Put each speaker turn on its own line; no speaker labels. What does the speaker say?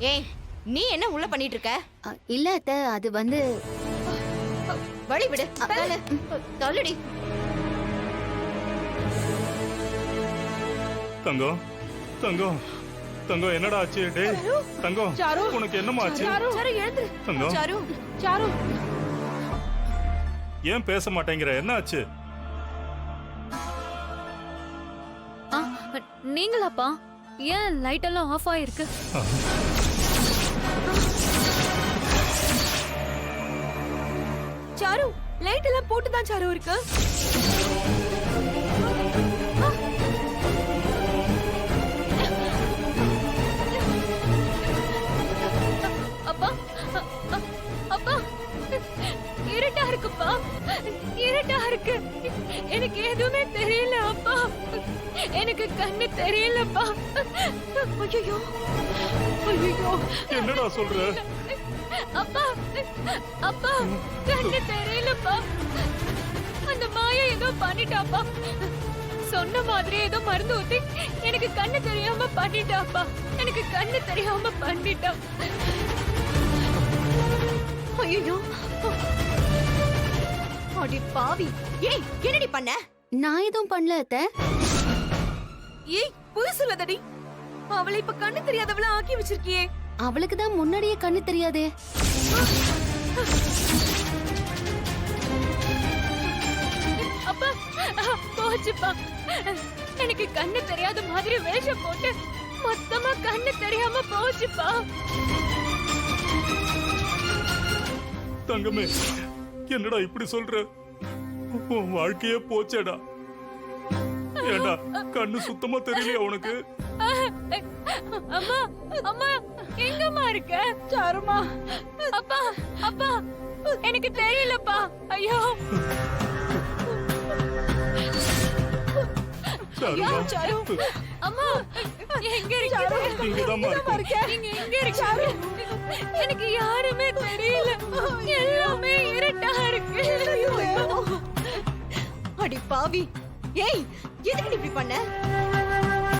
ஏய், நீ என்ன உள்ள பண்ணிட்டு இருக்க?
இல்ல அத்தை, அது வந்து
வழி விடு. தள்ளுடி.
தங்கம் தங்கம் தங்கம் என்னடா ஆச்சு? டேய் தங்கம், உனக்கு என்னமா ஆச்சு? தங்கம்,
சாரு,
ஏன் பேச மாட்டேங்கிற? என்ன ஆச்சு?
நீங்களாப்பா? ஏன் லைட் எல்லாம் ஆஃப் ஆயிருக்கு?
சாரு, லைட் எல்லாம் போட்டு தான் சாரு இருக்கு.
அப்பா, அப்பா, இருட்டா இருக்குப்பா, இருட்டா இருக்கு. எனக்கு எதுவுமே தெரியல அப்பா, எனக்கு கண்ணு தெரியலப்பா. ஐயோ ஐயோ,
என்னடா சொல்ற?
அப்பா, அப்பா, கண்ணு தெரியலப்பா. அந்த மாயா ஏதோ பண்ணிட்டாப்பா. சொன்ன மாதிரி ஏதோ மருந்து ஊத்தி எனக்கு கண்ணு தெரியாம பண்ணிட்டாப்பா. எனக்கு கண்ணு தெரியாம பண்ணிட்டா.
ஐயோ, அடி பாவி. ஏய், என்னடி பண்ண?
நான் எதுவும் பண்ணல அத்தை.
ஏய், பொய் சொல்லாதடி. அவளை இப்ப கண்ணு தெரியாதவள ஆக்கி வச்சிருக்கியே.
அவளுக்கு தான் முன்னாடியே கண்ணு தெரியாதே.
அப்பா, போச்சுப்பா. எனக்கு கண்ணு தெரியாத மாதிரி வேஷம் போட்டு மொத்தமா கண்ணு தெரியாம போச்சுப்பா.
தங்கமே, என்னடா இப்படி சொல்ற? உன் வாழ்க்கையே போச்சேடா. ஏண்டா கண்ணு சுத்தமா தெரியலையா உனக்கு?
அம்மா, அம்மா, எங்கம்மா இருக்க? சாருமா. அப்பா, அப்பா, எனக்கு தெரியலப்பா. ஐயோ,
சாரு,
அம்மா, எங்க இருக்கீங்க?
இங்கதாம்மா இருக்கேன்.
நீங்க எங்க இருக்கீங்க? எனக்கு யாருமே தெரியல. எல்லாமே இருட்டா இருக்கு.
அடி பாவி. ஏய், எதுக்கு இப்படி பண்ண?